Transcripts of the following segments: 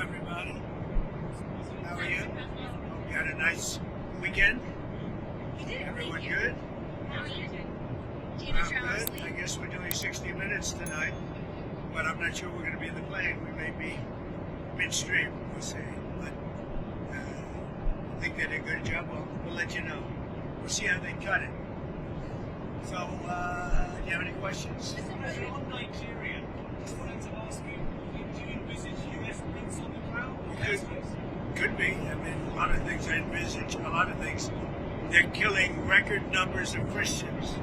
everybody. How are you? You had a nice weekend? Everyone good? How are you doing? I'm good. I guess we're doing 60 minutes tonight, but I'm not sure we're going to be in the plane. We may be midstream, we'll see. But I think they did a good job. We'll let you know. We'll see how they cut it. So, do you have any questions? On Nigeria, I wanted to ask you, do you envisage US boots on the ground? Could be. I mean, a lot of things I envisage, a lot of things. They're killing record numbers of Christians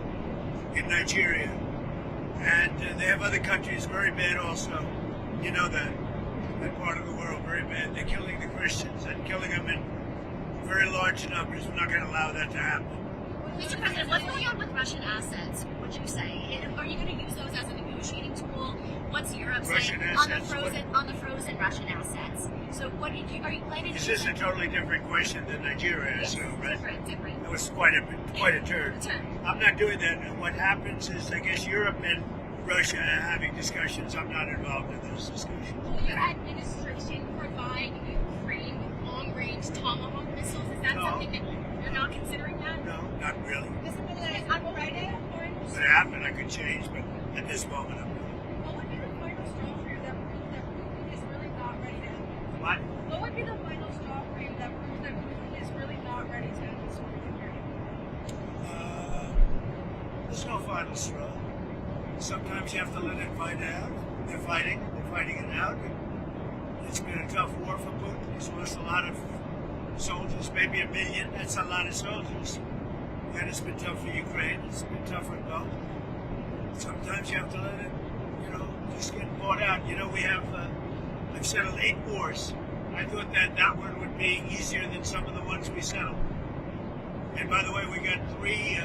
in Nigeria. And they have other countries very bad also. You know that part of the world, very bad. They're killing the Christians and killing them in very large numbers. We're not going to allow that to happen. Mr. President, what's going on with Russian assets, would you say? Are you going to use those as a negotiating tool? What's Europe saying on the frozen Russian assets? So what are you planning to do? Is this a totally different question than Nigeria? Yes, so, right? different. That was quite a turn. I'm not doing that. And what happens is, I guess Europe and Russia are having discussions. I'm not involved in those discussions. Will your administration provide Ukraine long-range Tomahawk missiles? Is that something that you're not considering that? No, not really. Isn't that on Friday? If it happened, I could change, but at this moment, I'm not. What would be the final straw for you that proves that Putin is really not ready to end this war? What? What would be the final straw for you that proves that Putin is really not ready to end this war in Ukraine? There's no final straw. Sometimes you have to let it fight out. They're fighting it out. It's been a tough war for Putin. He's lost a lot of soldiers, maybe 1 million. That's a lot of soldiers. And it's been tough for Ukraine. It's been tough for both. Sometimes you have to let it, just get bought out. We have, I've settled 8 wars. I thought that one would be easier than some of the ones we settled. And by the way, we got 3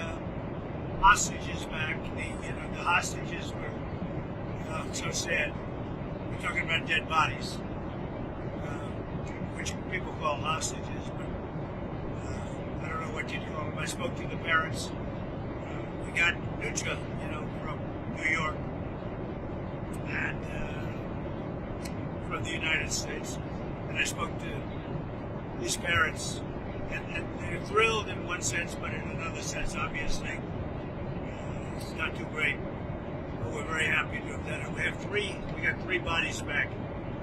hostages back. The hostages were so sad. We're talking about dead bodies, which people call hostages, but I don't know what you'd call them. I spoke to the parents. We got Nutra, from New York and from the United States, and I spoke to these parents, and they're thrilled in one sense, but in another sense, obviously, it's not too great. But we're very happy to have done it. We got 3 bodies back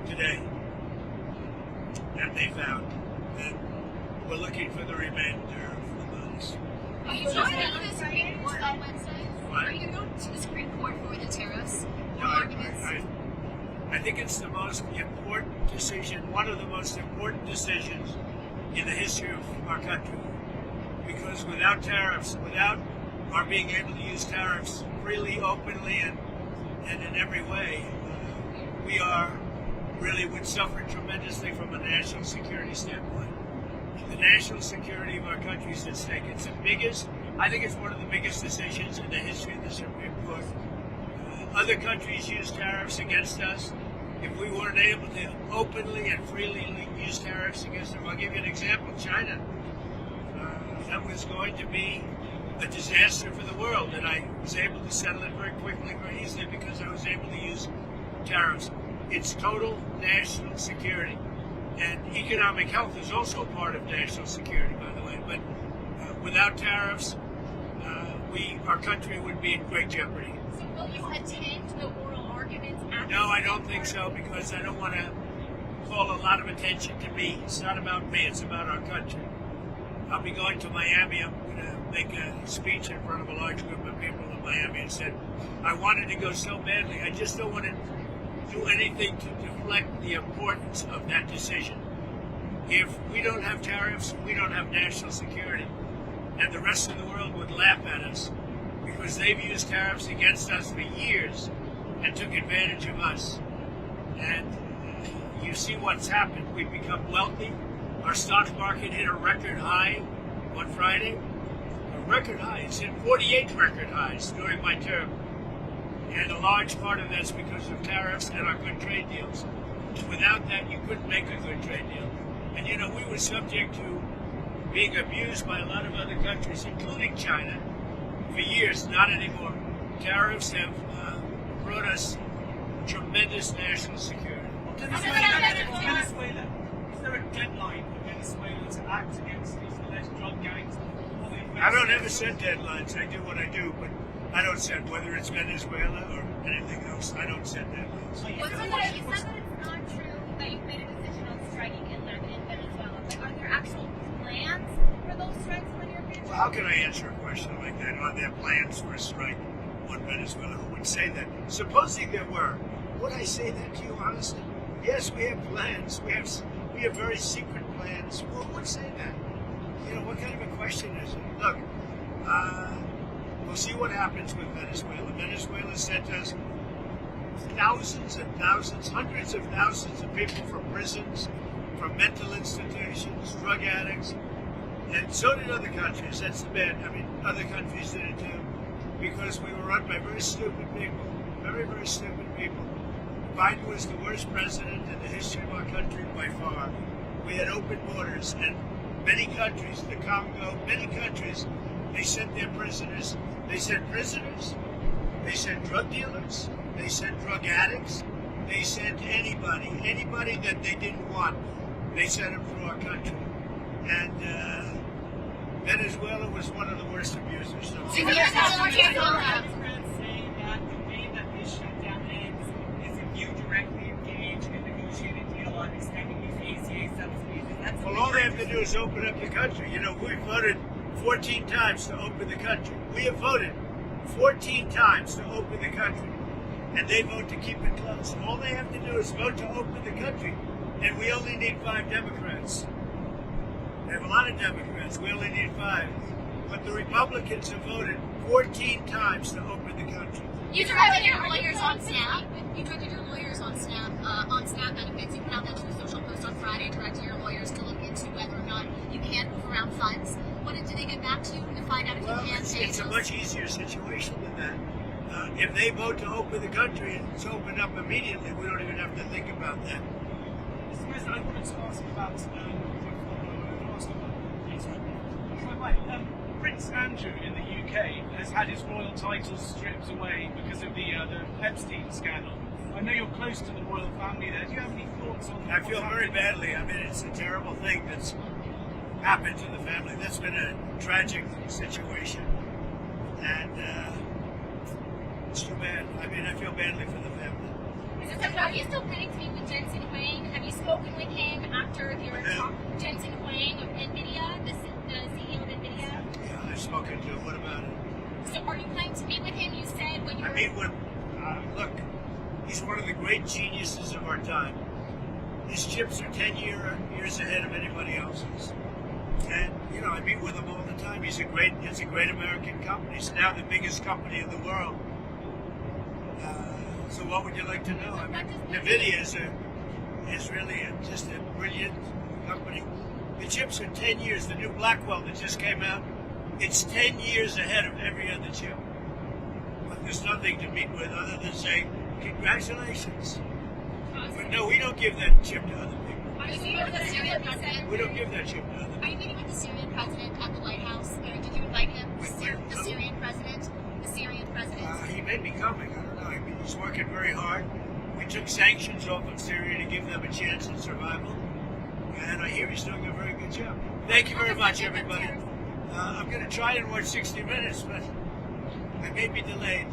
today that they found, and we're looking for the remainder of the bodies. Are you going to go to the Supreme Court on Wednesday? What? Are you going to go to the Supreme Court for the tariffs? No, I think it's the most important decision, one of the most important decisions in the history of our country. Because without tariffs, without our being able to use tariffs freely, openly, and in every way, we would suffer tremendously from a national security standpoint. The national security of our country is at stake. I think it's one of the biggest decisions in the history of the Supreme Court. Other countries use tariffs against us. If we weren't able to openly and freely use tariffs against them, I'll give you an example. China. That was going to be a disaster for the world, and I was able to settle it very quickly, very easily, because I was able to use tariffs. It's total national security. And economic health is also part of national security, by the way. But without tariffs, our country would be in great jeopardy. So will you attend the oral arguments at No, I don't think so, because I don't want to call a lot of attention to me. It's not about me, it's about our country. I'll be going to Miami. I'm going to make a speech in front of a large group of people in Miami, and said, I wanted to go so badly. I just don't want to do anything to deflect the importance of that decision. If we don't have tariffs, we don't have national security. And the rest of the world would laugh at us because they've used tariffs against us for years and took advantage of us. And you see what's happened. We've become wealthy. Our stock market hit a record high on Friday. A record high. It's hit 48 record highs during my term. And a large part of that's because of tariffs and our good trade deals. Without that, you couldn't make a good trade deal. And we were subject to being abused by a lot of other countries, including China, for years. Not anymore. Tariffs have brought us tremendous national security. Venezuela is there a deadline for Venezuela to act against these alleged drug gangs? I don't ever set deadlines. I do what I do, but I don't set whether it's Venezuela or anything else. I don't set deadlines. You said that it's not true that you've made a decision on striking in Venezuela, but are there actual plans for those strikes in the near future? Well, how can I answer a question like that? Are there plans for a strike on Venezuela? Who would say that? Supposing there were, would I say that to you honestly? Yes, we have plans. We have very secret plans. Who would say that? You know, what kind of a question is it? Look, we'll see what happens with Venezuela. Venezuela sent us thousands and thousands, hundreds of thousands of people from prisons, from mental institutions, drug addicts, and so did other countries. That's the bad. I mean, other countries did it too, because we were run by very stupid people, very, very stupid people. Biden was the worst president in the history of our country by far. We had open borders, and many countries, the Congo, many countries, they sent their prisoners. They sent prisoners, they sent drug dealers, they sent drug addicts, they sent anybody that they didn't want. They sent them through our country. And Venezuela was one of the worst abusers. So Saying that the way that they shut down eggs is if you directly engage in negotiating a deal on extending these ACA subsidies. That's well, all they have to do is open up the country. You know, we voted 14 times to open the country. We have voted 14 times to open the country, and they vote to keep it closed. All they have to do is vote to open the country, and we only need 5 Democrats. We have a lot of Democrats. We only need 5. But the Republicans have voted 14 times to open the country. You directed your lawyers on SNAP. You directed your lawyers on SNAP benefits. You put out that Truth Social post on Friday, directing your lawyers to look into whether or not you can move around funds. What did they get back to you to find out if you can pay it's a those? much easier situation than that. If they vote to open the country and it's opened up immediately, we don't even have to think about that. Mr. President, I wanted to ask about Prince Andrew in the UK has had his royal titles stripped away because of the Epstein scandal. I know you're close to the royal family there. Do you have any thoughts on that? I feel very badly. I mean, it's a terrible thing that's happened to the family. That's been a tragic situation. And it's too bad. I mean, I feel badly for the family. Are you still planning to meet with Jensen Huang? Have you spoken with him after your talk? Jensen Huang of NVIDIA, the CEO of NVIDIA? Yeah, I've spoken to him. What about it? So are you planning to meet with him? You said when you I were... mean, look, he's one of the great geniuses of our time. His chips are 10 years ahead of anybody else's. And, you know, I meet with him all the time. It's a great American company. It's now the biggest company in the world. So what would you like to know? I mean, NVIDIA is really just a brilliant company. The chips are 10 years. The new Blackwell that just came out, it's 10 years ahead of every other chip. But there's nothing to meet with other than say, congratulations. But no, we don't give that chip to other people. Are you meeting with the Syrian president? We don't give that chip to other people. Are you meeting with the Syrian president at the White House? Or did you invite him? Where? The Syrian president? The Syrian president? He may be coming. I don't know. I mean, he's working very hard. We took sanctions off of Syria to give them a chance at survival. And I hear he's doing a very good job. Thank you very much, everybody. I'm going to try and watch 60 Minutes, but I may be delayed.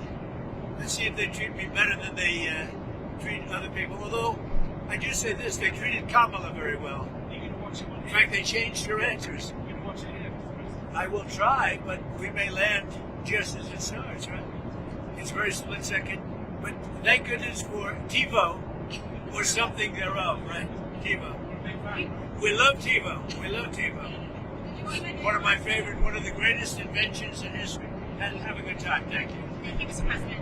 Let's see if they treat me better than they treat other people. Although, I do say this, they treated Kamala very well. You're going to watch it In fact, they changed her answers. You're going to watch it here, Mr. President. I will try, but we may land just as it starts, right? It's very split second. But thank goodness for TiVo or something thereof, right? TiVo. We love TiVo. We love TiVo. One of my favorite, one of the greatest inventions in history. And have a good time. Thank you. Thank you, Mr. President.